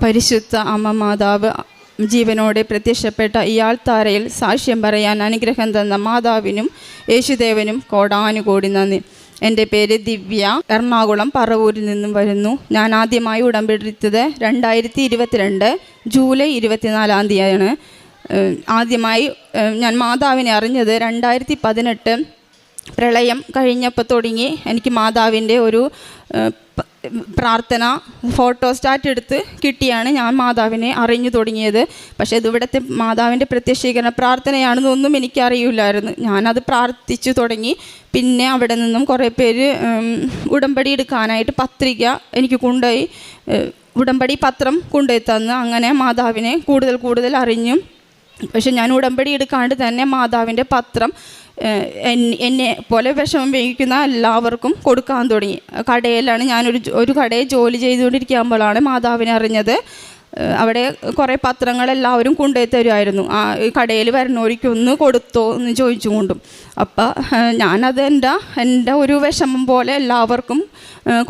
പരിശുദ്ധ അമ്മ മാതാവ് ജീവനോടെ പ്രത്യക്ഷപ്പെട്ട ഇയാൾ താരയിൽ സാക്ഷ്യം പറയാൻ അനുഗ്രഹം തന്ന മാതാവിനും യേശുദേവനും കോടാനുകോടി നന്ദി. എൻ്റെ പേര് ദിവ്യ, എറണാകുളം പറവൂരിൽ നിന്നും വരുന്നു. ഞാൻ ആദ്യമായി ഉടമ്പെടുത്തത് 2022 ജൂലൈ 24 തീയതിയാണ്. ആദ്യമായി ഞാൻ മാതാവിനെ അറിഞ്ഞത് 2018 പ്രളയം കഴിഞ്ഞപ്പോൾ തുടങ്ങി. എനിക്ക് മാതാവിൻ്റെ ഒരു പ്രാർത്ഥന ഫോട്ടോസ്റ്റാറ്റ് എടുത്ത് കിട്ടിയാണ് ഞാൻ മാതാവിനെ അറിഞ്ഞു തുടങ്ങിയത്. പക്ഷേ ഇവിടുത്തെ മാതാവിൻ്റെ പ്രത്യക്ഷീകരണ പ്രാർത്ഥനയാണെന്നൊന്നും എനിക്കറിയില്ലായിരുന്നു. ഞാനത് പ്രാർത്ഥിച്ചു തുടങ്ങി. പിന്നെ അവിടെ നിന്നും കുറേ പേര് ഉടമ്പടി എടുക്കാനായിട്ട് പത്രിക എനിക്ക് കൊണ്ടുപോയി, ഉടമ്പടി പത്രം കൊണ്ടുപോയി തന്ന് അങ്ങനെ മാതാവിനെ കൂടുതൽ അറിഞ്ഞു. പക്ഷെ ഞാൻ ഉടമ്പടി എടുക്കാണ്ട് തന്നെ മാതാവിൻ്റെ പത്രം എന്നെ പോലെ വിഷമം വഹിക്കുന്ന എല്ലാവർക്കും കൊടുക്കാൻ തുടങ്ങി. കടയിലാണ് ഞാനൊരു കടയിൽ ജോലി ചെയ്തുകൊണ്ടിരിക്കുമ്പോഴാണ് മാതാവിനെ അറിഞ്ഞത്. അവിടെ കുറേ പത്രങ്ങൾ എല്ലാവരും കൊണ്ടുപോയി തരുമായിരുന്നു. ആ കടയിൽ വരുന്നവർക്കൊന്ന് കൊടുത്തോ എന്ന് ചോദിച്ചുകൊണ്ടും. അപ്പം ഞാനത് എൻ്റെ ഒരു വിഷമം പോലെ എല്ലാവർക്കും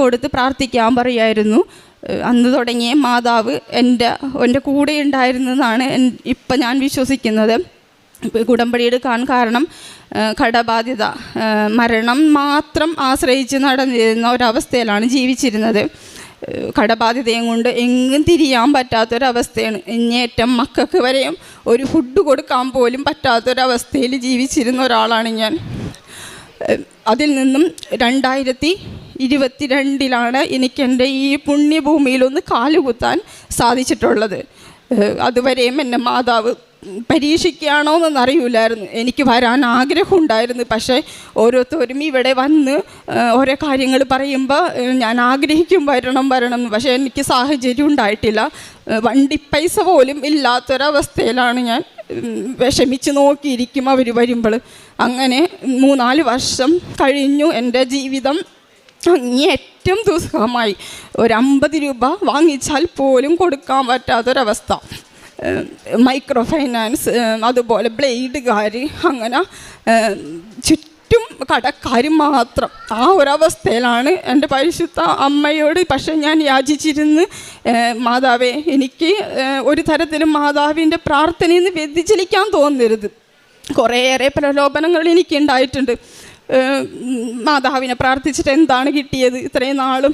കൊടുത്ത് പ്രാർത്ഥിക്കാൻ പറയുമായിരുന്നു. അന്ന് തുടങ്ങിയ മാതാവ് എൻ്റെ കൂടെ ഉണ്ടായിരുന്നതാണ് ഇപ്പം ഞാൻ വിശ്വസിക്കുന്നത്. ഉടമ്പടി എടുക്കാൻ കാരണം കടബാധ്യത, മരണം മാത്രം ആശ്രയിച്ച് നടന്നിരുന്ന ഒരവസ്ഥയിലാണ് ജീവിച്ചിരുന്നത്. കടബാധ്യതയും കൊണ്ട് എങ്ങും തിരിയാൻ പറ്റാത്തൊരവസ്ഥയാണ്. ഇങ്ങേറ്റം മക്കൾക്ക് വരെയും ഒരു ഫുഡ് കൊടുക്കാൻ പോലും പറ്റാത്തൊരവസ്ഥയിൽ ജീവിച്ചിരുന്ന ഒരാളാണ് ഞാൻ. അതിൽ നിന്നും 2022 എനിക്കെൻ്റെ ഈ പുണ്യഭൂമിയിലൊന്ന് കാലുകുത്താൻ സാധിച്ചിട്ടുള്ളത്. അതുവരെയും എൻ്റെ മാതാവ് പരീക്ഷിക്കുകയാണോ എന്നറിയില്ലായിരുന്നു. എനിക്ക് വരാൻ ആഗ്രഹമുണ്ടായിരുന്നു. പക്ഷേ ഓരോരുത്തരും ഇവിടെ വന്ന് ഓരോ കാര്യങ്ങൾ പറയുമ്പോൾ ഞാൻ ആഗ്രഹിക്കും വരണം. പക്ഷേ എനിക്ക് സാഹചര്യം ഉണ്ടായിട്ടില്ല. വണ്ടി പൈസ പോലും ഇല്ലാത്തൊരവസ്ഥയിലാണ് ഞാൻ വിഷമിച്ച് നോക്കിയിരിക്കും അവർ വരുമ്പോൾ. അങ്ങനെ 3-4 വർഷം കഴിഞ്ഞു. എൻ്റെ ജീവിതം അങ്ങേയറ്റം ദുസ്സഹമായി. ഒരു 50 രൂപ വാങ്ങിച്ചാൽ പോലും കൊടുക്കാൻ പറ്റാത്തൊരവസ്ഥ. മൈക്രോ ഫൈനാൻസ്, അതുപോലെ ബ്ലേഡുകാർ, അങ്ങനെ ചുറ്റും കടക്കാർ മാത്രം. ആ ഒരവസ്ഥയിലാണ് എൻ്റെ പരിശുദ്ധ അമ്മയോട് പക്ഷേ ഞാൻ യാചിച്ചിരുന്ന്, മാതാവേ എനിക്ക് ഒരു തരത്തിലും മാതാവിൻ്റെ പ്രാർത്ഥനയിൽ നിന്ന് വ്യതിചലിക്കാൻ തോന്നരുത്. കുറേയേറെ പ്രലോഭനങ്ങൾ എനിക്കുണ്ടായിട്ടുണ്ട്. മാതാവിനെ പ്രാർത്ഥിച്ചിട്ട് എന്താണ് കിട്ടിയത്? ഇത്രയും നാളും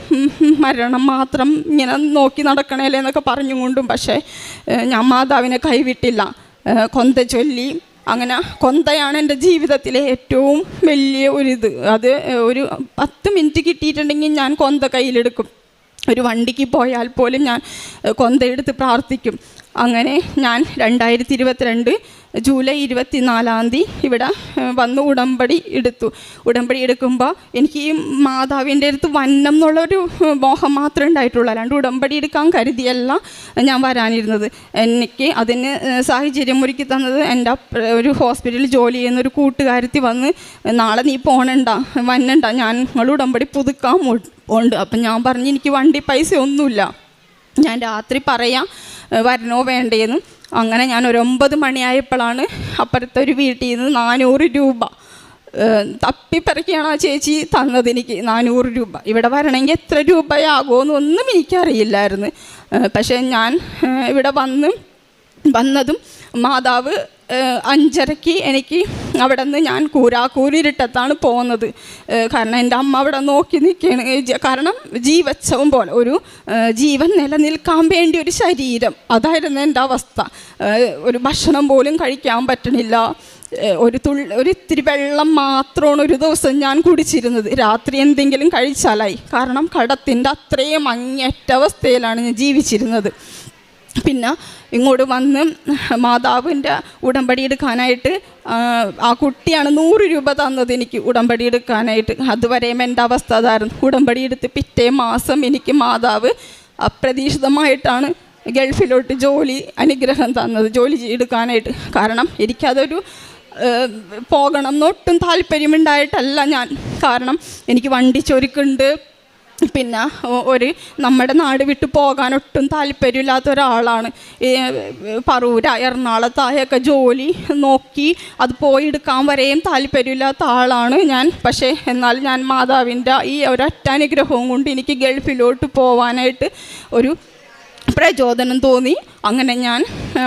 മരണം മാത്രം ഇങ്ങനെ നോക്കി നടക്കണേലേ എന്നൊക്കെ പറഞ്ഞുകൊണ്ടും. പക്ഷേ ഞാൻ മാതാവിനെ കൈവിട്ടില്ല. കൊന്ത ചൊല്ലി, അങ്ങനെ കൊന്തയാണ് എൻ്റെ ജീവിതത്തിലെ ഏറ്റവും വലിയ ഒരിത്. അത് ഒരു 10 മിനിറ്റ് കിട്ടിയിട്ടുണ്ടെങ്കിൽ ഞാൻ കൊന്ത കയ്യിലെടുക്കും. ഒരു വണ്ടിക്ക് പോയാൽ പോലും ഞാൻ കൊന്തയെടുത്ത് പ്രാർത്ഥിക്കും. അങ്ങനെ ഞാൻ 2022 ജൂലൈ 24 ഇവിടെ വന്ന് ഉടമ്പടി എടുക്കുമ്പോൾ എനിക്ക് ഈ മാതാവിൻ്റെ അടുത്ത് വന്നം എന്നുള്ളൊരു മോഹം മാത്രമേ ഉണ്ടായിട്ടുള്ളൂ. അല്ലാണ്ട് ഉടമ്പടി എടുക്കാൻ കരുതിയല്ല ഞാൻ വരാനിരുന്നത്. എനിക്ക് അതിന് സാഹചര്യം ഒരുക്കി തന്നത് എൻ്റെ ഒരു ഹോസ്പിറ്റലിൽ ജോലി ചെയ്യുന്നൊരു കൂട്ടുകാരത്തി വന്ന്, നാളെ നീ വന്നണ്ട, നിങ്ങൾ ഉടമ്പടി പുതുക്കാൻ ഉണ്ട്. അപ്പം ഞാൻ പറഞ്ഞു എനിക്ക് വണ്ടി പൈസ ഒന്നുമില്ല, ഞാൻ രാത്രി പറയാം വരണോ വേണ്ടേന്ന്. അങ്ങനെ ഞാൻ ഒരു 9 മണിയായപ്പോഴാണ് അപ്പുറത്തെ ഒരു വീട്ടിൽ നിന്ന് 400 രൂപ തപ്പിപ്പറക്കിയാണ് ആ ചേച്ചി തന്നത് എനിക്ക്. 400 രൂപ. ഇവിടെ വരണമെങ്കിൽ എത്ര രൂപയാകുമെന്നൊന്നും എനിക്കറിയില്ലായിരുന്നു. പക്ഷേ ഞാൻ ഇവിടെ വന്നതും മാതാവ് 5:30 എനിക്ക് അവിടെ നിന്ന് ഞാൻ കൂരിരുട്ടത്താണ് പോകുന്നത്. കാരണം എൻ്റെ അമ്മ അവിടെ നോക്കി നിൽക്കുകയാണ്. കാരണം ജീവച്ഛവം പോലെ ഒരു ജീവൻ നിലനിൽക്കാൻ വേണ്ടി ഒരു ശരീരം, അതായിരുന്നു എൻ്റെ അവസ്ഥ. ഒരു ഭക്ഷണം പോലും കഴിക്കാൻ പറ്റണില്ല. ഒരു ഇത്തിരി വെള്ളം മാത്രമാണ് ഒരു ദിവസം ഞാൻ കുടിച്ചിരുന്നത്. രാത്രി എന്തെങ്കിലും കഴിച്ചാലായി. കാരണം കടത്തിൻ്റെ അത്രയും അങ്ങേറ്റ അവസ്ഥയിലാണ് ഞാൻ ജീവിച്ചിരുന്നത്. പിന്നെ ഇങ്ങോട്ട് വന്ന് മാതാവിൻ്റെ ഉടമ്പടി എടുക്കാനായിട്ട് ആ കുട്ടിയാണ് 100 രൂപ തന്നത് എനിക്ക് ഉടമ്പടി എടുക്കാനായിട്ട്. അതുവരെയും എൻ്റെ അവസ്ഥ അതായിരുന്നു. ഉടമ്പടി എടുത്ത് പിറ്റേ മാസം എനിക്ക് മാതാവ് അപ്രതീക്ഷിതമായിട്ടാണ് ഗൾഫിലോട്ട് അനുഗ്രഹം തന്നത്, ജോലി എടുക്കാനായിട്ട്. കാരണം എനിക്കതൊരു പോകണം എന്നൊട്ടും താല്പര്യമുണ്ടായിട്ടല്ല ഞാൻ. കാരണം എനിക്ക് വണ്ടി ചൊരുക്കുണ്ട്. പിന്നെ നമ്മുടെ നാട് വിട്ട് പോകാനൊട്ടും താല്പര്യമില്ലാത്ത ഒരാളാണ്. പറൂര എറണാകുളത്തായൊക്കെ ജോലി നോക്കി അത് പോയി എടുക്കാൻ വരെയും താല്പര്യമില്ലാത്ത ആളാണ് ഞാൻ. പക്ഷേ എന്നാൽ ഞാൻ മാതാവിൻ്റെ ഈ ഒരൊറ്റ അനുഗ്രഹവും കൊണ്ട് എനിക്ക് ഗൾഫിലോട്ട് പോകാനായിട്ട് ഒരു പ്രചോദനം തോന്നി. അങ്ങനെ ഞാൻ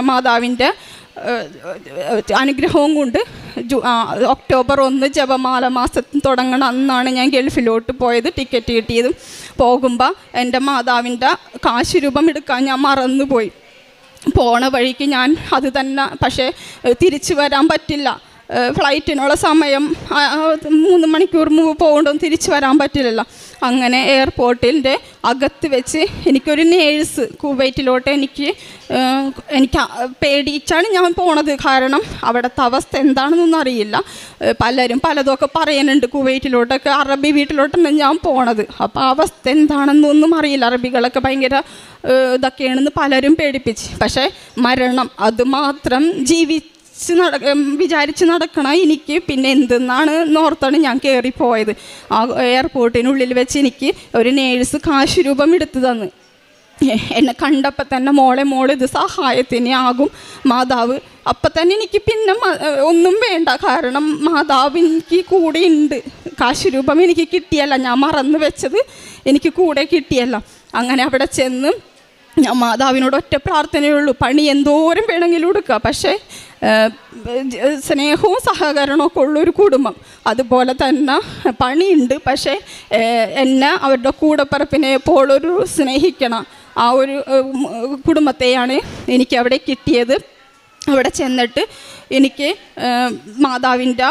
മാതാവിൻ്റെ അനുഗ്രഹവും കൊണ്ട് ഒക്ടോബർ 1 ജപമാല മാസത്തിൽ തുടങ്ങണം അന്നാണ് ഞാൻ ഗൾഫിലോട്ട് പോയത്. ടിക്കറ്റ് കിട്ടിയതും പോകുമ്പോൾ എൻ്റെ മാതാവിൻ്റെ കാശ് രൂപം എടുക്കാൻ ഞാൻ മറന്നുപോയി. പോണ വഴിക്ക് ഞാൻ അത് തന്നെ, പക്ഷേ തിരിച്ചു വരാൻ പറ്റില്ല. ഫ്ലൈറ്റിനുള്ള സമയം 3 മണിക്കൂർ പോകണ്ടൊന്നും തിരിച്ചു വരാൻ പറ്റില്ലല്ലോ. അങ്ങനെ എയർപോർട്ടിൻ്റെ അകത്ത് വെച്ച് എനിക്കൊരു നേഴ്സ് കുവൈറ്റിലോട്ട് എനിക്ക് പേടിച്ചാണ് ഞാൻ പോണത്. കാരണം അവിടുത്തെ അവസ്ഥ എന്താണെന്നൊന്നും അറിയില്ല. പലരും പലതൊക്കെ പറയുന്നുണ്ട്. കുവൈറ്റിലോട്ടൊക്കെ അറബി വീട്ടിലോട്ടാണ് ഞാൻ പോണത്. അപ്പോൾ അവസ്ഥ എന്താണെന്നൊന്നും അറിയില്ല. അറബികളൊക്കെ ഭയങ്കര ഇതൊക്കെയാണെന്ന് പലരും പേടിപ്പിച്ച്. പക്ഷേ മരണം അതുമാത്രം വിചാരിച്ച് നടക്കണം എനിക്ക്. പിന്നെ എന്തെന്നാണ് നോർത്താണ് ഞാൻ കയറിപ്പോയത്. ആ എയർപോർട്ടിനുള്ളിൽ വെച്ച് എനിക്ക് ഒരു നേഴ്സ് കാശ് രൂപം എടുത്തു തന്ന്. എന്നെ കണ്ടപ്പോൾ തന്നെ മോളെ ഇത് സഹായത്തിന് ആകും മാതാവ്. അപ്പം തന്നെ എനിക്ക് പിന്നെ ഒന്നും വേണ്ട. കാരണം മാതാവ് എനിക്ക് കൂടെ ഉണ്ട്. കാശ് രൂപം എനിക്ക് കിട്ടിയല്ല, ഞാൻ മറന്നു വെച്ചത് എനിക്ക് കൂടെ കിട്ടിയല്ല. അങ്ങനെ അവിടെ ചെന്ന് ഞാൻ മാതാവിനോട് ഒറ്റ പ്രാർത്ഥനയുള്ളൂ, പണി എന്തോരം വേണമെങ്കിലും എടുക്കുക, പക്ഷേ സ്നേഹവും സഹകരണമൊക്കെ ഉള്ളൊരു കുടുംബം. അതുപോലെ തന്നെ പണിയുണ്ട്, പക്ഷേ എന്നെ അവരുടെ കൂടപ്പിറപ്പിനെ പോലൊരു സ്നേഹിക്കണം ആ ഒരു കുടുംബത്തെയാണ് എനിക്ക് അവിടെ കിട്ടിയത്. അവിടെ ചെന്നിട്ട് എനിക്ക് മാതാവിൻ്റെ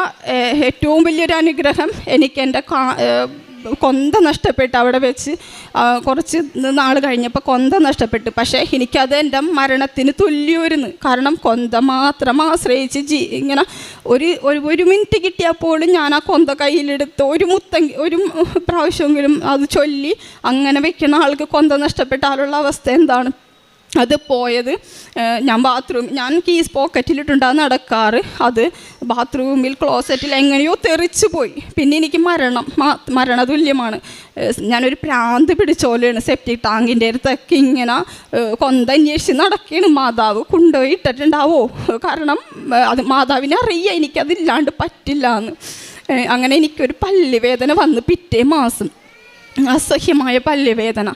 ഏറ്റവും വലിയൊരു അനുഗ്രഹം, എനിക്ക് എൻ്റെ കൊന്ത നഷ്ടപ്പെട്ട് അവിടെ വെച്ച് കുറച്ച് നാൾ കഴിഞ്ഞപ്പോൾ കൊന്ത നഷ്ടപ്പെട്ടു. പക്ഷേ എനിക്കത് എൻ്റെ മരണത്തിന് തുല്യമായിരുന്നു. കാരണം കൊന്ത മാത്രം ആശ്രയിച്ച് ഇങ്ങനെ ഒരു മിനിറ്റ് കിട്ടിയപ്പോഴും ഞാൻ ആ കൊന്ത കയ്യിലെടുത്ത് ഒരു പ്രാവശ്യമെങ്കിലും അത് ചൊല്ലി അങ്ങനെ വെക്കുന്ന ആൾക്ക് കൊന്ത നഷ്ടപ്പെട്ടാലുള്ള അവസ്ഥ എന്താണ് അത് പോയത്. ഞാൻ കീസ് പോക്കറ്റിലിട്ടുണ്ടാകുന്ന നടക്കാറ്, അത് ബാത്റൂമിൽ ക്ലോസറ്റിൽ എങ്ങനെയോ തെറിച്ചു പോയി. പിന്നെ എനിക്ക് മരണതുല്യമാണ്. ഞാനൊരു പ്രാന്ത് പിടിച്ച പോലെയാണ്. സെപ്റ്റിക് ടാങ്കിൻ്റെ അടുത്തൊക്കെ ഇങ്ങനെ കൊന്തന്വേഷിച്ച് നടക്കുകയാണ്. മാതാവ് കൊണ്ടുപോയി ഇട്ടിട്ടുണ്ടാവോ, കാരണം അത് മാതാവിനെ അറിയാം എനിക്കതില്ലാണ്ട് പറ്റില്ല എന്ന്. അങ്ങനെ എനിക്കൊരു പല്ലുവേദന വന്ന് പിറ്റേ മാസം, അസഹ്യമായ പല്ലുവേദന.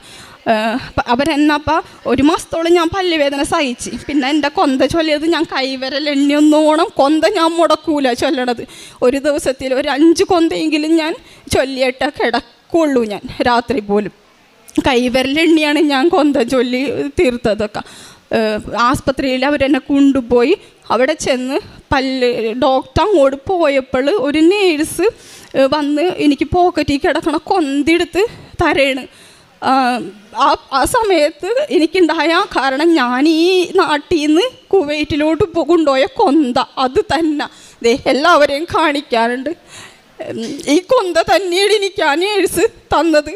അവരെന്നപ്പോൾ 1 മാസത്തോളം ഞാൻ പല്ലുവേദന സഹിച്ച്. പിന്നെ എൻ്റെ കൊന്ത ചൊല്ലിയത് ഞാൻ കൈവരലെണ്ണിയൊന്നോണം കൊന്ത ഞാൻ മുടക്കൂല ചൊല്ലണത്. ഒരു ദിവസത്തിൽ ഒരു 5 കൊന്തയെങ്കിലും ഞാൻ ചൊല്ലിയിട്ട് കിടക്കുള്ളൂ. ഞാൻ രാത്രി പോലും കൈവരലെണ്ണിയാണ് ഞാൻ കൊന്ത ചൊല്ലി തീർത്തതൊക്കെ. ആസ്പത്രിയിൽ അവരെന്നെ കൊണ്ടുപോയി. അവിടെ ചെന്ന് ഡോക്ടർ അങ്ങോട്ട് പോയപ്പോൾ ഒരു നേഴ്സ് വന്ന് എനിക്ക് പോക്കറ്റിൽ കിടക്കണ കൊന്തെടുത്ത് തരേണ്. ആ സമയത്ത് എനിക്കുണ്ടായ, കാരണം ഞാൻ ഈ നാട്ടിൽ നിന്ന് കുവൈറ്റിലോട്ട് കൊണ്ടുപോയ കൊന്ത അത് തന്നെ എല്ലാവരെയും കാണിക്കാറുണ്ട്. ഈ കൊന്ത തന്നെയാണ് എനിക്ക് ആ നേഴ്സ് തന്നത്.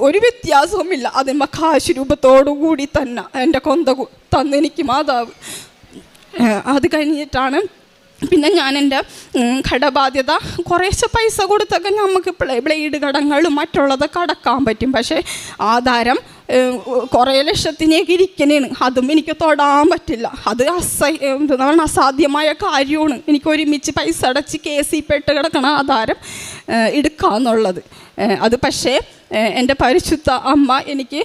ഒരു വ്യത്യാസവുമില്ല. അതിന്മ കാശ് രൂപത്തോടു കൂടി തന്നെ എൻ്റെ കൊന്ത തന്നെനിക്ക് മാതാവ്. അത് കഴിഞ്ഞിട്ടാണ് പിന്നെ ഞാൻ എൻ്റെ കടബാധ്യത കുറേശ്ശെ പൈസ കൊടുത്തൊക്കെ നമുക്ക് ബ്ലേഡ് കടങ്ങളും മറ്റുള്ളതൊക്കെ അടക്കാൻ പറ്റും. പക്ഷേ ആധാരം കുറേ ലക്ഷത്തിനേക്ക് ഇരിക്കണേണ്, അതും എനിക്ക് തൊടാൻ പറ്റില്ല. അത് അസാധ്യമായ കാര്യമാണ്. എനിക്ക് ഒരുമിച്ച് പൈസ അടച്ച് കേസിൽ പെട്ട് കിടക്കണ ആധാരം എടുക്കാമെന്നുള്ളത്. അത് പക്ഷേ എൻ്റെ പരിശുദ്ധ അമ്മ എനിക്ക്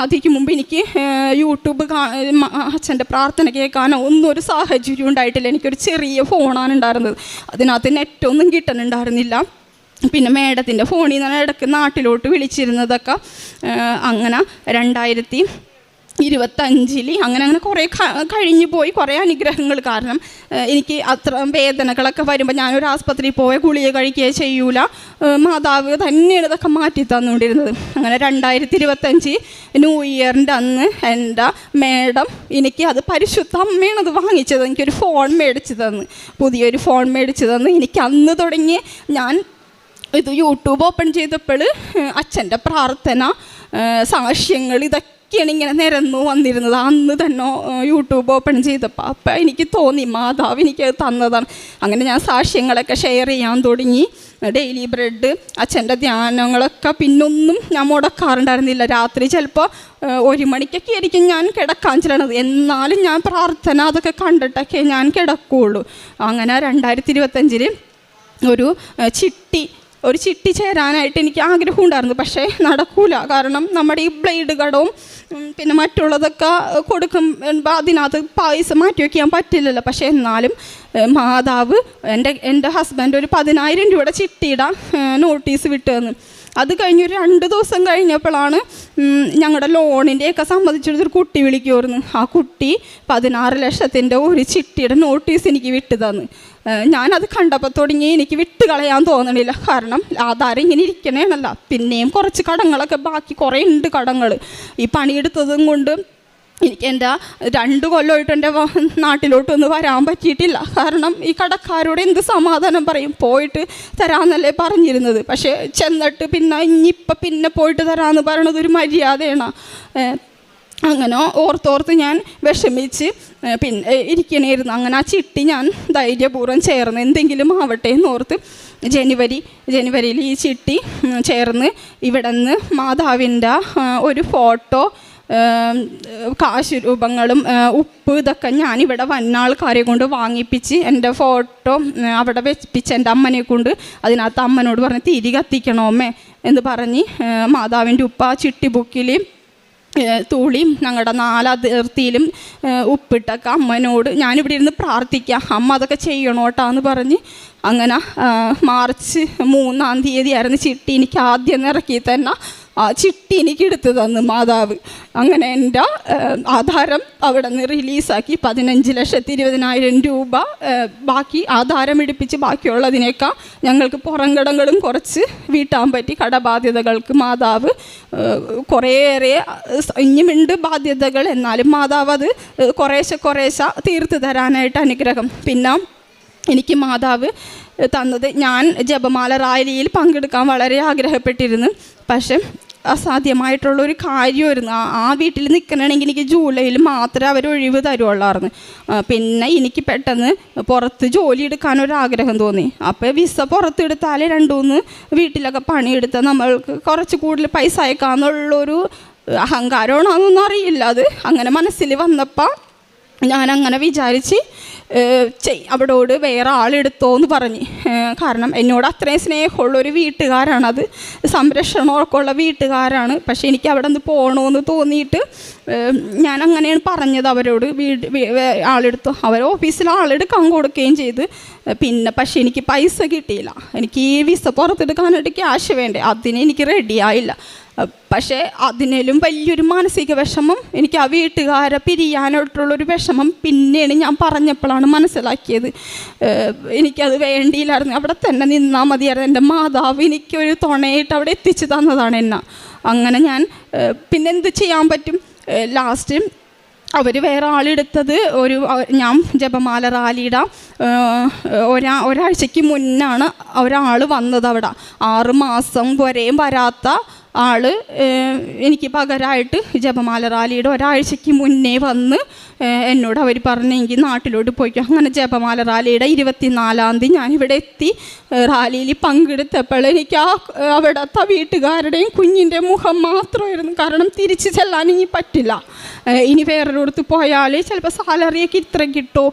അതിക്ക് മുമ്പ് എനിക്ക് യൂട്യൂബ് അച്ഛൻ്റെ പ്രാർത്ഥന കേൾക്കാനോ ഒന്നും ഒരു സാഹചര്യം ഉണ്ടായിട്ടില്ല. എനിക്കൊരു ചെറിയ ഫോണാണ് ഉണ്ടായിരുന്നത്. അതിനകത്ത് നെറ്റൊന്നും കിട്ടുന്നുണ്ടായിരുന്നില്ല. പിന്നെ മേഡത്തിൻ്റെ ഫോണിൽ നിന്നാണ് ഇടയ്ക്ക് നാട്ടിലോട്ട് വിളിച്ചിരുന്നതൊക്കെ. അങ്ങനെ 2025 അങ്ങനെ കുറേ കഴിഞ്ഞു പോയി. കുറേ അനുഗ്രഹങ്ങൾ. കാരണം എനിക്ക് അത്ര വേദനകളൊക്കെ വരുമ്പോൾ ഞാനൊരു ആസ്പത്രിയിൽ പോയ ഗുളിക കഴിക്കുകയോ ചെയ്യൂല. മാതാവ് തന്നെയാണ് ഇതൊക്കെ മാറ്റി തന്നുകൊണ്ടിരുന്നത്. അങ്ങനെ 2025 ന്യൂ ഇയറിൻ്റെ അന്ന് എൻ്റെ മേഡം എനിക്ക് അത് പരിശുദ്ധ അമ്മയാണ് അത് വാങ്ങിച്ചത്. എനിക്കൊരു ഫോൺ മേടിച്ച് തന്ന്, പുതിയൊരു ഫോൺ മേടിച്ച് തന്ന്. എനിക്ക് അന്ന് തുടങ്ങി ഞാൻ ഇത് യൂട്യൂബ് ഓപ്പൺ ചെയ്തപ്പോൾ അച്ഛൻ്റെ പ്രാർത്ഥന, സാക്ഷ്യങ്ങൾ, ഇതൊക്കെയാണ് ഇങ്ങനെ നിരന്നു വന്നിരുന്നത്. അന്ന് തന്നെ യൂട്യൂബ് ഓപ്പൺ ചെയ്തപ്പോൾ അപ്പം എനിക്ക് തോന്നി മാതാവ് എനിക്കത് തന്നതാണ്. അങ്ങനെ ഞാൻ സാക്ഷ്യങ്ങളൊക്കെ ഷെയർ ചെയ്യാൻ തുടങ്ങി. ഡെയിലി ബ്രെഡ്, അച്ഛൻ്റെ ധ്യാനങ്ങളൊക്കെ പിന്നൊന്നും ഞാൻ മുടക്കാറുണ്ടായിരുന്നില്ല. രാത്രി ചിലപ്പോൾ 1 മണിക്കൊക്കെ ആയിരിക്കും ഞാൻ കിടക്കാൻ ചെല്ലണത്. എന്നാലും ഞാൻ പ്രാർത്ഥന അതൊക്കെ കണ്ടിട്ടൊക്കെ ഞാൻ കിടക്കുകയുള്ളൂ. അങ്ങനെ 2025 ഒരു ചിട്ടി ഒരു ചിട്ടി ചേരാനായിട്ട് എനിക്ക് ആഗ്രഹം ഉണ്ടായിരുന്നു. പക്ഷേ നടക്കൂല. കാരണം നമ്മുടെ ഈ ബ്ലേഡ് കടവും പിന്നെ മറ്റുള്ളതൊക്കെ കൊടുക്കുമ്പോൾ അതിനകത്ത് പൈസ മാറ്റി വയ്ക്കാൻ പറ്റില്ലല്ലോ. പക്ഷേ എന്നാലും മാതാവ് എൻ്റെ ഹസ്ബൻഡ് ഒരു 10,000 രൂപയുടെ ചിട്ടിയുടെ നോട്ടീസ് വിട്ടു തന്നു. അത് കഴിഞ്ഞൊരു 2 ദിവസം കഴിഞ്ഞപ്പോഴാണ് ഞങ്ങളുടെ ലോണിൻ്റെയൊക്കെ സംബന്ധിച്ചൊരു കുട്ടി വിളിക്കുമായിരുന്നു. ആ കുട്ടി 16 ലക്ഷത്തിൻ്റെ ഒരു ചിട്ടിയുടെ നോട്ടീസ് എനിക്ക് വിട്ടു തന്നു. ഞാനത് കണ്ടപ്പോൾ തുടങ്ങി എനിക്ക് വിട്ട് കളയാൻ തോന്നണില്ല. കാരണം ആധാരം ഇങ്ങനെ ഇരിക്കണേണല്ല. പിന്നെയും കുറച്ച് കടങ്ങളൊക്കെ ബാക്കി കുറേ ഉണ്ട് കടങ്ങൾ. ഈ പണിയെടുത്തതും കൊണ്ട് എനിക്ക് എൻ്റെ 2 കൊല്ലമായിട്ട് എൻ്റെ നാട്ടിലോട്ടൊന്നും വരാൻ പറ്റിയിട്ടില്ല. കാരണം ഈ കടക്കാരോട് എന്ത് സമാധാനം പറയും? പോയിട്ട് തരാമെന്നല്ലേ പറഞ്ഞിരുന്നത്. പക്ഷേ ചെന്നിട്ട് പിന്നെ പോയിട്ട് തരാമെന്ന് പറയണത് ഒരു മര്യാദയാണ്. അങ്ങനെ ഓർത്തോർത്ത് ഞാൻ വിഷമിച്ച് പിന്നെ ഇരിക്കണമായിരുന്നു. അങ്ങനെ ആ ചിട്ടി ഞാൻ ധൈര്യപൂർവ്വം ചേർന്ന് എന്തെങ്കിലും ആവട്ടെ എന്നോർത്ത് ജനുവരിയിൽ ഈ ചിട്ടി ചേർന്ന് ഇവിടെ നിന്ന് മാതാവിൻ്റെ ഒരു ഫോട്ടോ, കാശ് രൂപങ്ങളും ഉപ്പ് ഇതൊക്കെ ഞാനിവിടെ വന്ന ആൾക്കാരെ കൊണ്ട് വാങ്ങിപ്പിച്ച് എൻ്റെ ഫോട്ടോ അവിടെ വെപ്പിച്ച് എൻ്റെ അമ്മനെ കൊണ്ട് അതിനകത്ത് അമ്മനോട് പറഞ്ഞ് തിരി കത്തിക്കണോ അമ്മേ എന്ന് പറഞ്ഞ് മാതാവിൻ്റെ ഉപ്പ് ആ ചിട്ടി ബുക്കിൽ തൂളിയും ഞങ്ങളുടെ 4 അതിർത്തിയിലും ഉപ്പിട്ടൊക്കെ അമ്മനോട് ഞാനിവിടെ ഇരുന്ന് പ്രാർത്ഥിക്കാം, അമ്മ അതൊക്കെ ചെയ്യണോട്ടാന്ന് പറഞ്ഞ് അങ്ങനെ മാർച്ച് 3-ാം തീയതി ആയിരുന്നു ചിട്ടി എനിക്ക് ആദ്യം ഇറക്കി തന്നെ ആ ചിട്ടി എനിക്ക് എടുത്തു തന്നു മാതാവ്. അങ്ങനെ എൻ്റെ ആധാരം അവിടെ നിന്ന് റിലീസാക്കി 15,20,000 രൂപ ബാക്കി ആധാരം എടുപ്പിച്ച് ബാക്കിയുള്ളതിനേക്കാൾ ഞങ്ങൾക്ക് പുറംകടങ്ങളും കുറച്ച് വീട്ടാൻ പറ്റി. കടബാധ്യതകൾക്ക് മാതാവ് കുറേയേറെ ഇനിയുമുണ്ട് ബാധ്യതകൾ, എന്നാലും മാതാവ് അത് കുറേശ്ശെ തീർത്ത് തരാനായിട്ട് അനുഗ്രഹം. പിന്നെ എനിക്ക് മാതാവ് തന്നത്, ഞാൻ ജപമാല റാലിയിൽ പങ്കെടുക്കാൻ വളരെ ആഗ്രഹപ്പെട്ടിരുന്നു. പക്ഷെ അസാധ്യമായിട്ടുള്ളൊരു കാര്യമായിരുന്നു. ആ വീട്ടിൽ നിൽക്കണമെങ്കിൽ എനിക്ക് ജൂലൈയിൽ മാത്രമേ അവർ ഒഴിവ് തരുള്ളായിരുന്നു. പിന്നെ എനിക്ക് പെട്ടെന്ന് പുറത്ത് ജോലി എടുക്കാനൊരാഗ്രഹം തോന്നി. അപ്പോൾ വിസ പുറത്തെടുത്താൽ 2-3 വീട്ടിലൊക്കെ പണിയെടുത്താൽ നമ്മൾക്ക് കുറച്ച് കൂടുതൽ പൈസ അയക്കാമെന്നുള്ളൊരു അഹങ്കാരമാണെന്നൊന്നും അറിയില്ല. അത് അങ്ങനെ മനസ്സിൽ വന്നപ്പോൾ ഞാനങ്ങനെ വിചാരിച്ച് അവിടോട് വേറെ ആളെടുത്തോന്ന് പറഞ്ഞ്. കാരണം എന്നോട് അത്രയും സ്നേഹമുള്ളൊരു വീട്ടുകാരാണത്, സംരക്ഷണമൊക്കെ ഉള്ള വീട്ടുകാരാണ്. പക്ഷേ എനിക്ക് അവിടെ നിന്ന് പോകണമെന്ന് തോന്നിയിട്ട് ഞാൻ അങ്ങനെയാണ് പറഞ്ഞത് അവരോട്. ആളെടുത്തു, അവർ ഓഫീസിൽ ആളെടുക്കാൻ കൊടുക്കുകയും ചെയ്ത്. പിന്നെ പക്ഷേ എനിക്ക് പൈസ കിട്ടിയില്ല. എനിക്ക് ഈ വിസ പുറത്തെടുക്കാനായിട്ട് ക്യാഷ് വേണ്ടേ, അതിന് എനിക്ക് റെഡിയായില്ല. പക്ഷേ അതിനേലും വലിയൊരു മാനസിക വിഷമം, എനിക്ക് ആ വീട്ടുകാരെ പിരിയാനായിട്ടുള്ളൊരു വിഷമം പിന്നെയാണ് ഞാൻ പറഞ്ഞപ്പോഴാണ് മനസ്സിലാക്കിയത്. എനിക്കത് വേണ്ടിയില്ലായിരുന്നു, അവിടെ തന്നെ നിന്നാൽ മതിയായിരുന്നു. എൻ്റെ മാതാവ് എനിക്കൊരു തുണയായിട്ട് അവിടെ എത്തിച്ചു തന്നതാണ് എന്നെ. അങ്ങനെ ഞാൻ പിന്നെ എന്ത് ചെയ്യാൻ പറ്റും? ലാസ്റ്റ് അവർ വേറെ ആളെടുത്തത് ഞാൻ ജപമാല റാലിയുടെ ഒരാഴ്ചയ്ക്ക് മുന്നാണ് ഒരാൾ വന്നത് അവിടെ. 6 മാസം വരെയും വരാത്ത ആൾ എനിക്ക് പകരമായിട്ട് ജപമാല റാലിയുടെ ഒരാഴ്ചയ്ക്ക് മുന്നേ വന്ന് എന്നോട് അവർ പറഞ്ഞെങ്കിൽ നാട്ടിലോട്ട് പോയിക്കോ. അങ്ങനെ ജപമാല റാലിയുടെ 24-ാം തീയതി ഞാനിവിടെ എത്തി. റാലിയിൽ പങ്കെടുത്തപ്പോൾ എനിക്ക് അവിടുത്തെ വീട്ടുകാരുടെയും കുഞ്ഞിൻ്റെ മുഖം മാത്രമായിരുന്നു. കാരണം തിരിച്ച് ചെല്ലാൻ ഇനി പറ്റില്ല. ഇനി വേറൊരിടത്ത് പോയാൽ ചിലപ്പോൾ സാലറിയൊക്കെ ഇത്ര കിട്ടുമോ,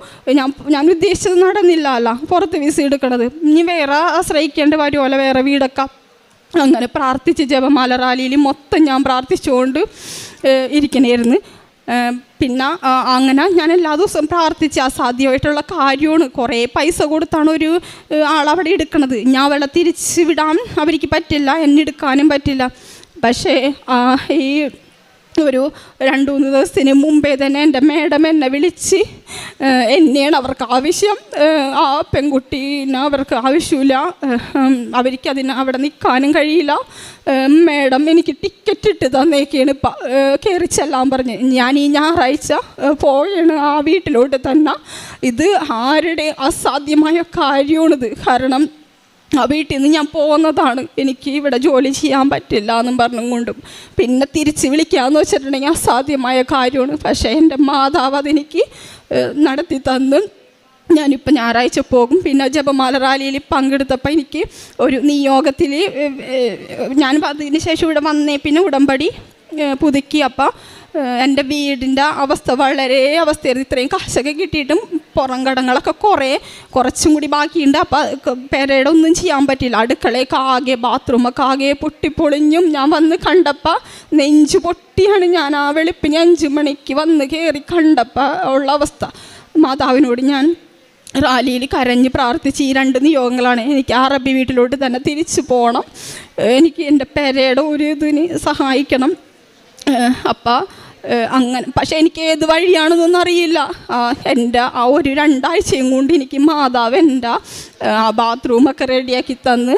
ഞാൻ ഉദ്ദേശിച്ചത് നടന്നില്ലല്ലോ പുറത്ത് വിസ എടുക്കണത്. ഇനി വേറെ ആശ്രയിക്കേണ്ടി വരുമല്ലോ, വേറെ വീടൊക്കെ. അങ്ങനെ പ്രാർത്ഥിച്ച് ജപമാല റാലിയിൽ മൊത്തം ഞാൻ പ്രാർത്ഥിച്ചുകൊണ്ട് ഇരിക്കണമായിരുന്നു. പിന്നെ അങ്ങനെ ഞാൻ എല്ലാ ദിവസവും പ്രാർത്ഥിച്ച് അസാധ്യമായിട്ടുള്ള കാര്യമാണ്. കുറേ പൈസ കൊടുത്താണ് ഒരു ആളവിടെ എടുക്കണത്. ഞാൻ അവളെ തിരിച്ച് വിടാൻ അവർക്ക് പറ്റില്ല, എന്നെ എടുക്കാനും പറ്റില്ല. പക്ഷേ ഈ ഒരു 2-3 ദിവസത്തിന് മുമ്പേ തന്നെ എൻ്റെ മേഡം എന്നെ വിളിച്ച്, എന്നെയാണ് അവർക്ക് ആവശ്യം, ആ പെൺകുട്ടീനെ അവർക്ക് ആവശ്യമില്ല, അവർക്കതിന് അവിടെ നിൽക്കാനും കഴിയില്ല, മേഡം എനിക്ക് ടിക്കറ്റ് ഇട്ട് തന്നേക്കാണ് ഇപ്പം, കയറി ചെല്ലാൻ പറഞ്ഞ്. ഞാൻ ഈ ഞായറാഴ്ച പോയാണ് ആ വീട്ടിലോട്ട് തന്നെ. ഇത് ആരുടെ അസാധ്യമായ കാര്യമാണിത്. കാരണം ആ വീട്ടിൽ നിന്ന് ഞാൻ പോകുന്നതാണ്, എനിക്ക് ഇവിടെ ജോലി ചെയ്യാൻ പറ്റില്ല എന്നും പറഞ്ഞുകൊണ്ടും. പിന്നെ തിരിച്ച് വിളിക്കാമെന്ന് വെച്ചിട്ടുണ്ടെങ്കിൽ അസാധ്യമായ കാര്യമാണ്. പക്ഷേ എൻ്റെ മാതാവ് അതെനിക്ക് നടത്തി തന്നു. ഞാനിപ്പോൾ ഞായറാഴ്ച പോകും. പിന്നെ ജപമാല റാലിയിൽ പങ്കെടുത്തപ്പോൾ എനിക്ക് ഒരു നിയോഗത്തിൽ ഞാൻ അതിന് ശേഷം ഇവിടെ വന്നേ പിന്നെ ഉടമ്പടി പുതുക്കി. അപ്പം എൻ്റെ വീടിൻ്റെ അവസ്ഥ വളരെ അവസ്ഥയായിരുന്നു. ഇത്രയും കാശൊക്കെ കിട്ടിയിട്ടും പുറം കടങ്ങളൊക്കെ കുറച്ചും കൂടി ബാക്കിയുണ്ട്. അപ്പം പെരയുടെ ഒന്നും ചെയ്യാൻ പറ്റില്ല. അടുക്കളയൊക്കെ ആകെ, ബാത്റൂമൊക്കെ ആകെ പൊട്ടിപ്പൊളിഞ്ഞും ഞാൻ വന്ന് കണ്ടപ്പോൾ നെഞ്ച് പൊട്ടിയാണ്. ഞാൻ ആ വെളുപ്പിന് 5 മണിക്ക് വന്ന് കയറി കണ്ടപ്പോൾ ഉള്ള അവസ്ഥ. മാതാവിനോട് ഞാൻ റാലിയിൽ കരഞ്ഞ് പ്രാർത്ഥിച്ച് ഈ 2 നിയോഗങ്ങളാണ്. എനിക്ക് അറബി വീട്ടിലോട്ട് തന്നെ തിരിച്ചു പോകണം, എനിക്ക് എൻ്റെ പെരയുടെ ഒരു ഇതിന് സഹായിക്കണം. അപ്പം അങ്ങനെ, പക്ഷേ എനിക്ക് ഏത് വഴിയാണെന്നൊന്നും അറിയില്ല. എൻ്റെ ആ ഒരു 2 ആഴ്ചയും കൊണ്ട് എനിക്ക് മാതാവ് എൻ്റെ ആ ബാത്റൂമൊക്കെ റെഡിയാക്കി തന്ന്,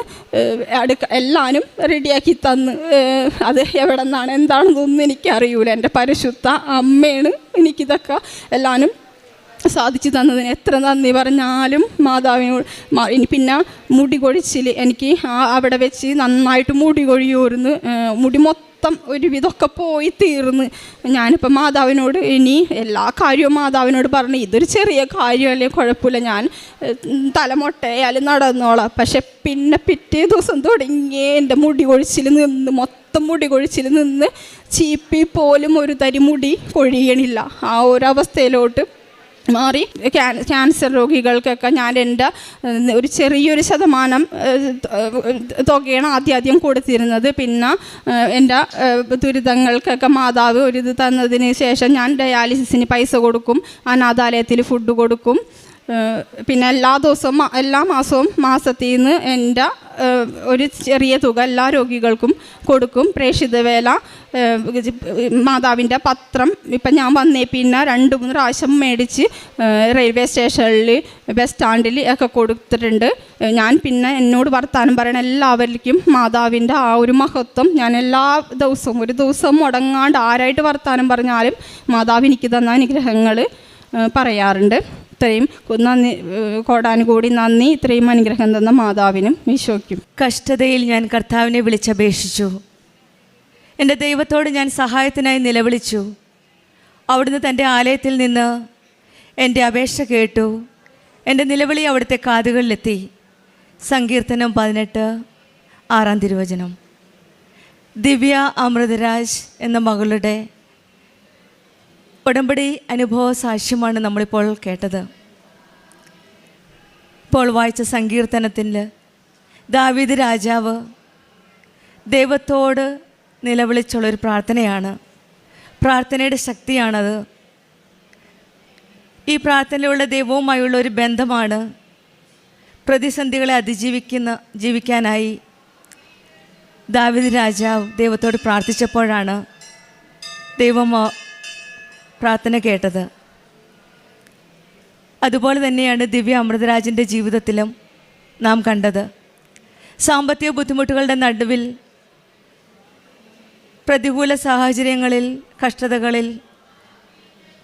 എല്ലാവരും റെഡിയാക്കി തന്ന്, അത് എവിടെ നിന്നാണ് എന്താണെന്നൊന്നും എനിക്കറിയൂല. എൻ്റെ പരിശുദ്ധ അമ്മയാണ് എനിക്കിതൊക്കെ എല്ലാവരും സാധിച്ചു തന്നതിന് എത്ര നന്ദി പറഞ്ഞാലും മാതാവിനോട്. ഇനി പിന്നെ മുടി കൊഴിച്ചിൽ, എനിക്ക് അവിടെ വെച്ച് നന്നായിട്ട് മുടി കൊഴിയൂർന്ന്, മുടി മൊത്തം ഒരുവിധമൊക്കെ പോയി തീർന്ന്. ഞാനിപ്പോൾ മാതാവിനോട് ഇനി എല്ലാ കാര്യവും മാതാവിനോട് പറഞ്ഞു, ഇതൊരു ചെറിയ കാര്യമല്ലേ, കുഴപ്പമില്ല, ഞാൻ തലമൊട്ടയാലും നടന്നോളാം. പക്ഷെ പിന്നെ പിറ്റേ ദിവസം തുടങ്ങിയേ എൻ്റെ മുടി കൊഴിച്ചിൽ നിന്ന്, മൊത്തം മുടി കൊഴിച്ചിൽ നിന്ന് ചീപ്പി പോലും ഒരു തരി മുടി കൊഴിയണില്ല. ആ ഒരവസ്ഥയിലോട്ട് മാറി. ക്യാൻസർ രോഗികൾക്കൊക്കെ ഞാൻ എൻ്റെ ഒരു ചെറിയൊരു ശതമാനം തുകയാണ് ആദ്യം കൊടുത്തിരുന്നത്. പിന്നെ എൻ്റെ ദുരിതങ്ങൾക്കൊക്കെ മാതാവ് ഒരിത് തന്നതിന് ശേഷം ഞാൻ ഡയാലിസിസിന് പൈസ കൊടുക്കും, അനാഥാലയത്തിൽ ഫുഡ് കൊടുക്കും. പിന്നെ എല്ലാ മാസവും മാസത്തിൽ നിന്ന് എൻ്റെ ഒരു ചെറിയ തുക എല്ലാ രോഗികൾക്കും കൊടുക്കും. പ്രേക്ഷിത വേല, മാതാവിൻ്റെ പത്രം ഇപ്പം ഞാൻ വന്നേ പിന്നെ 2-3 പ്രാവശ്യം മേടിച്ച് റെയിൽവേ സ്റ്റേഷനിൽ, ബസ് സ്റ്റാൻഡിൽ ഒക്കെ കൊടുത്തിട്ടുണ്ട്. ഞാൻ പിന്നെ എന്നോട് വർത്താനം പറയണ എല്ലാവർക്കും മാതാവിൻ്റെ ആ ഒരു മഹത്വം ഞാൻ എല്ലാ ദിവസവും, ഒരു ദിവസം മുടങ്ങാണ്ട് ആരായിട്ട് വർത്താനം പറഞ്ഞാലും മാതാവ് എനിക്ക് തന്ന അനുഗ്രഹങ്ങൾ പറയാറുണ്ട്. ഇത്രയും നന്ദി, കോടാനുകൂടി നന്ദി. ഇത്രയും അനുഗ്രഹം തന്ന മാതാവിനും ഈശോയ്ക്കും. കഷ്ടതയിൽ ഞാൻ കർത്താവിനെ വിളിച്ചപേക്ഷിച്ചു. എൻ്റെ ദൈവത്തോട് ഞാൻ സഹായത്തിനായി നിലവിളിച്ചു. അവിടുന്ന് തൻ്റെ ആലയത്തിൽ നിന്ന് എൻ്റെ അപേക്ഷ കേട്ടു. എൻ്റെ നിലവിളി അവിടുത്തെ കാതുകളിലെത്തി. സങ്കീർത്തനം 18:6 തിരുവചനം. ദിവ്യ അമൃതരാജ് എന്ന മകളുടെ ഉടമ്പടി അനുഭവ സാക്ഷ്യമാണ് നമ്മളിപ്പോൾ കേട്ടത്. ഇപ്പോൾ വായിച്ച സങ്കീർത്തനത്തിൽ ദാവീദ് രാജാവ് ദൈവത്തോട് നിലവിളിച്ചുള്ളൊരു പ്രാർത്ഥനയാണ്. പ്രാർത്ഥനയുടെ ശക്തിയാണത്. ഈ പ്രാർത്ഥനയിലുള്ള ദൈവവുമായുള്ള ഒരു ബന്ധമാണ് പ്രതിസന്ധികളെ ജീവിക്കാനായി ദാവീദ് രാജാവ് ദൈവത്തോട് പ്രാർത്ഥിച്ചപ്പോഴാണ് ദൈവം പ്രാർത്ഥന കേട്ടത്. അതുപോലെ തന്നെയാണ് ദിവ്യ അമൃതരാജിൻ്റെ ജീവിതത്തിലും നാം കണ്ടത്. സാമ്പത്തിക ബുദ്ധിമുട്ടുകളുടെ നടുവിൽ, പ്രതികൂല സാഹചര്യങ്ങളിൽ, കഷ്ടതകളിൽ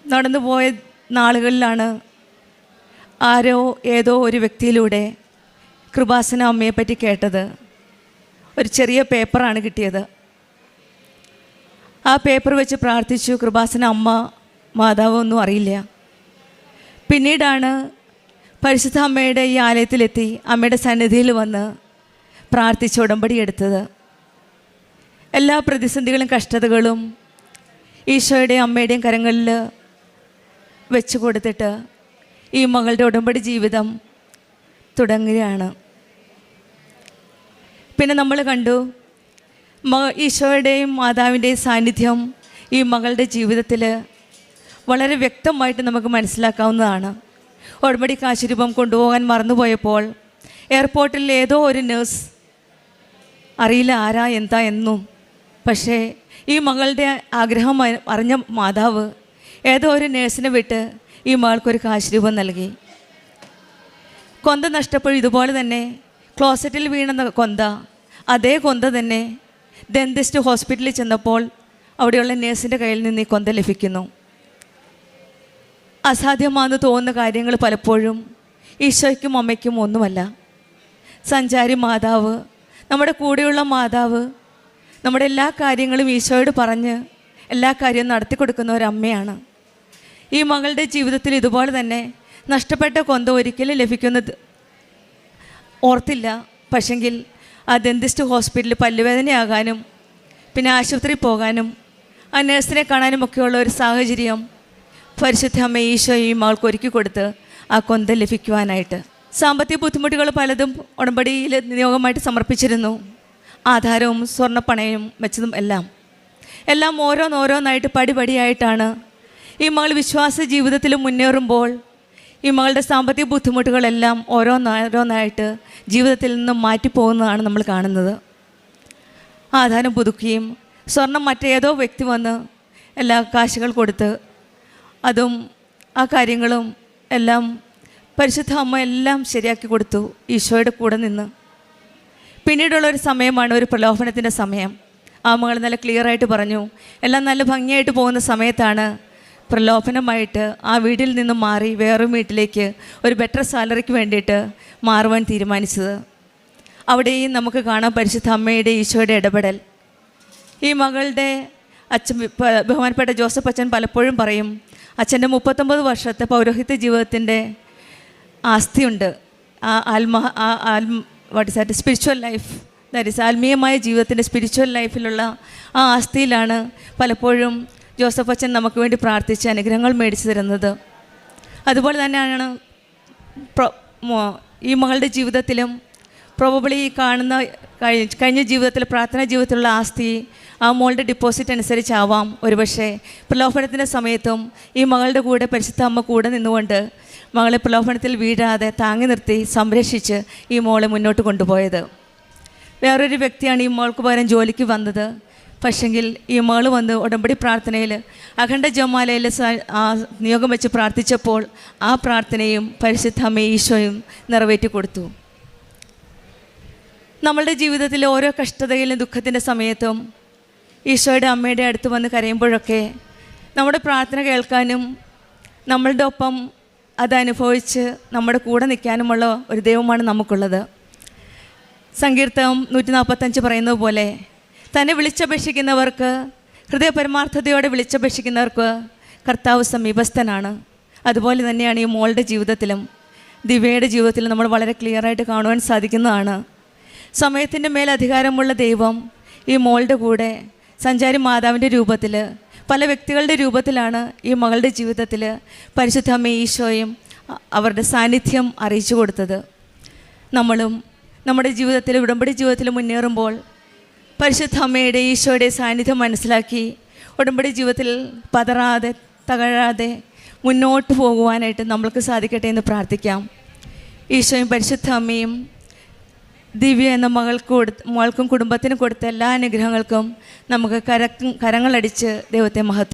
നടന്നുപോയ നാളുകളിലാണ് ഏതോ ഒരു വ്യക്തിയിലൂടെ കൃപാസന അമ്മയെപ്പറ്റി കേട്ടത്. ഒരു ചെറിയ പേപ്പറാണ് കിട്ടിയത്. ആ പേപ്പർ വെച്ച് പ്രാർത്ഥിച്ചു. കൃപാസന അമ്മ മാതാവ് ഒന്നും അറിയില്ല. പിന്നീടാണ് പരിശുദ്ധ അമ്മയുടെ ഈ ആലയത്തിലെത്തി അമ്മയുടെ സന്നിധിയിൽ വന്ന് പ്രാർത്ഥിച്ച് ഉടമ്പടി എടുത്തത്. എല്ലാ പ്രതിസന്ധികളും കഷ്ടതകളും ഈശോയുടെയും അമ്മയുടെയും കരങ്ങളിൽ വെച്ച് കൊടുത്തിട്ട് ഈ മകളുടെ ഉടമ്പടി ജീവിതം തുടങ്ങുകയാണ്. പിന്നെ നമ്മൾ കണ്ടു ഈശോയുടെയും മാതാവിൻ്റെയും സാന്നിധ്യം ഈ മകളുടെ ജീവിതത്തിൽ വളരെ വ്യക്തമായിട്ട് നമുക്ക് മനസ്സിലാക്കാവുന്നതാണ്. ഉടമ്പടി കാശുരൂപം കൊണ്ടുപോകാൻ മറന്നുപോയപ്പോൾ എയർപോർട്ടിൽ ഏതോ ഒരു നേഴ്സ്, അറിയില്ല ആരാ എന്താ എന്നും, പക്ഷേ ഈ മകളുടെ ആഗ്രഹം അറിഞ്ഞ മാതാവ് ഏതോ ഒരു നേഴ്സിനെ വിട്ട് ഈ മകൾക്കൊരു കാശുരൂപം നൽകി. കൊന്ത നഷ്ടപ്പോഴും ഇതുപോലെ തന്നെ ക്ലോസറ്റിൽ വീണ കൊന്ത, അതേ കൊന്ത തന്നെ ഡെന്റിസ്റ്റ് ഹോസ്പിറ്റലിൽ ചെന്നപ്പോൾ അവിടെയുള്ള നേഴ്സിൻ്റെ കയ്യിൽ നിന്ന് ഈ കൊന്ത ലഭിക്കുന്നു. അസാധ്യമാണെന്ന് തോന്നുന്ന കാര്യങ്ങൾ പലപ്പോഴും ഈശോയ്ക്കും അമ്മയ്ക്കും ഒന്നുമല്ല. സഞ്ചാരി മാതാവ്, നമ്മുടെ കൂടെയുള്ള മാതാവ്, നമ്മുടെ എല്ലാ കാര്യങ്ങളും ഈശോയോട് പറഞ്ഞ് എല്ലാ കാര്യവും നടത്തി കൊടുക്കുന്ന ഒരമ്മയാണ്. ഈ മകളുടെ ജീവിതത്തിൽ ഇതുപോലെ തന്നെ നഷ്ടപ്പെട്ട കൊന്ത ഒരിക്കലും ലഭിക്കുന്നത് ഓർത്തില്ല. പക്ഷെങ്കിൽ ആ ഡെന്റിസ്റ്റ് ഹോസ്പിറ്റലിൽ പല്ലുവേദനയാകാനും പിന്നെ ആശുപത്രിയിൽ പോകാനും ആ നേഴ്സിനെ കാണാനും ഒക്കെയുള്ള ഒരു സാഹചര്യം പരിശുദ്ധ അമ്മ ഈശോ ഈ മകൾക്ക് ഒരുക്കി കൊടുത്ത് ആ കൊന്ത ലഭിക്കുവാനായിട്ട്. സാമ്പത്തിക ബുദ്ധിമുട്ടുകൾ പലതും ഉടമ്പടിയിൽ നിയോഗമായിട്ട് സമർപ്പിച്ചിരുന്നു. ആധാരവും സ്വർണ്ണപ്പണയും വെച്ചതും എല്ലാം ഓരോന്നോരോന്നായിട്ട് പടിപടിയായിട്ടാണ് ഈ മകൾ വിശ്വാസ ജീവിതത്തിൽ മുന്നേറുമ്പോൾ ഈ മകളുടെ സാമ്പത്തിക ബുദ്ധിമുട്ടുകളെല്ലാം ഓരോന്നോരോന്നായിട്ട് ജീവിതത്തിൽ നിന്നും മാറ്റിപ്പോകുന്നതാണ് നമ്മൾ കാണുന്നത്. ആധാരം പുതുക്കുകയും സ്വർണം മറ്റേതോ വ്യക്തി വന്ന് എല്ലാ കാശുകൾ കൊടുത്ത് അതും ആ കാര്യങ്ങളും എല്ലാം പരിശുദ്ധ അമ്മ എല്ലാം ശരിയാക്കി കൊടുത്തു ഈശോയുടെ കൂടെ നിന്ന്. പിന്നീടുള്ളൊരു സമയമാണ് ഒരു പ്രലോഭനത്തിൻ്റെ സമയം. ആ മകൾ നല്ല ക്ലിയറായിട്ട് പറഞ്ഞു. എല്ലാം നല്ല ഭംഗിയായിട്ട് പോകുന്ന സമയത്താണ് പ്രലോഭനമായിട്ട് ആ വീട്ടിൽ നിന്നും മാറി വേറൊരു വീട്ടിലേക്ക് ഒരു ബെറ്റർ സാലറിക്ക് വേണ്ടിയിട്ട് മാറുവാൻ തീരുമാനിച്ചത്. അവിടെയും നമുക്ക് കാണാം പരിശുദ്ധ അമ്മയുടെ ഈശോയുടെ ഇടപെടൽ. ഈ മകളുടെ അച്ഛൻ ബഹുമാനപ്പെട്ട ജോസഫ് അച്ഛൻ പലപ്പോഴും പറയും, അച്ഛൻ്റെ 39 വർഷത്തെ പൗരോഹിത്യ ജീവിതത്തിൻ്റെ ആസ്തിയുണ്ട്. What is that spiritual life, that is ആത്മീയമായ ജീവിതത്തിൻ്റെ സ്പിരിച്വൽ ലൈഫിലുള്ള ആ ആസ്തിയിലാണ് പലപ്പോഴും ജോസഫ് അച്ഛൻ നമുക്ക് വേണ്ടി പ്രാർത്ഥിച്ച് അനുഗ്രഹങ്ങൾ മേടിച്ചു തരുന്നത്. അതുപോലെ തന്നെയാണ് ഈ മകളുടെ ജീവിതത്തിലും പ്രോബബ്ലി ഈ കാണുന്ന കഴിഞ്ഞ ജീവിതത്തിൽ പ്രാർത്ഥനാ ജീവിതത്തിലുള്ള ആസ്തി ആ മോളുടെ ഡിപ്പോസിറ്റ് അനുസരിച്ചാവാം ഒരുപക്ഷെ പ്രലോഭനത്തിൻ്റെ സമയത്തും ഈ മകളുടെ കൂടെ പരിശുദ്ധ അമ്മ കൂടെ നിന്നുകൊണ്ട് മകളെ പ്രലോഭനത്തിൽ വീഴാതെ താങ്ങി നിർത്തി സംരക്ഷിച്ച് ഈ മോളെ മുന്നോട്ട് കൊണ്ടുപോയത്. വേറൊരു വ്യക്തിയാണ് ഈ മോൾക്ക് പകരം ജോലിക്ക് വന്നത്. പക്ഷെങ്കിൽ ഈ മകൾ വന്ന് ഉടമ്പടി പ്രാർത്ഥനയിൽ അഖണ്ഡ ജപമാലയിൽ നിയോഗം വെച്ച് പ്രാർത്ഥിച്ചപ്പോൾ ആ പ്രാർത്ഥനയും പരിശുദ്ധ അമ്മ ഈശോയും നിറവേറ്റി കൊടുത്തു. നമ്മളുടെ ജീവിതത്തിലെ ഓരോ കഷ്ടതയിലും ദുഃഖത്തിൻ്റെ സമയത്തും ഈശോയുടെ അമ്മയുടെ അടുത്ത് വന്ന് കരയുമ്പോഴൊക്കെ നമ്മുടെ പ്രാർത്ഥന കേൾക്കാനും നമ്മളുടെ ഒപ്പം അതനുഭവിച്ച് നമ്മുടെ കൂടെ നിൽക്കാനുമുള്ള ഒരു ദൈവമാണ് നമുക്കുള്ളത്. സങ്കീർത്തനം 145 പറയുന്നത് പോലെ തന്നെ വിളിച്ചപേക്ഷിക്കുന്നവർക്ക്, ഹൃദയപരമാർത്ഥതയോടെ വിളിച്ചപേക്ഷിക്കുന്നവർക്ക് കർത്താവ് സമീപസ്ഥനാണ്. അതുപോലെ തന്നെയാണ് ഈ മോളുടെ ജീവിതത്തിലും ദിവ്യയുടെ ജീവിതത്തിലും നമ്മൾ വളരെ ക്ലിയറായിട്ട് കാണുവാൻ സാധിക്കുന്നതാണ്. സമയത്തിൻ്റെ മേൽ അധികാരമുള്ള ദൈവം ഈ മോളുടെ കൂടെ സഞ്ചാരി മാതാവിൻ്റെ രൂപത്തിൽ പല വ്യക്തികളുടെ രൂപത്തിലാണ് ഈ മകളുടെ ജീവിതത്തിൽ പരിശുദ്ധ അമ്മ ഈശോയും അവരുടെ സാന്നിധ്യം അറിയിച്ചു കൊടുത്തത്. നമ്മളും നമ്മുടെ ജീവിതത്തിൽ ഉടമ്പടി ജീവിതത്തിൽ മുന്നേറുമ്പോൾ പരിശുദ്ധ അമ്മയുടെ ഈശോയുടെ സാന്നിധ്യം മനസ്സിലാക്കി ഉടമ്പടി ജീവിതത്തിൽ പതറാതെ തകരാതെ മുന്നോട്ട് പോകുവാനായിട്ട് നമ്മൾക്ക് സാധിക്കട്ടെ എന്ന് പ്രാർത്ഥിക്കാം. ഈശോയും പരിശുദ്ധ അമ്മയും ദിവ്യ എന്ന മകൾക്കും കുടുംബത്തിനും കൊടുത്ത എല്ലാ അനുഗ്രഹങ്ങൾക്കും നമുക്ക് കരങ്ങളടിച്ച് ദൈവത്തെ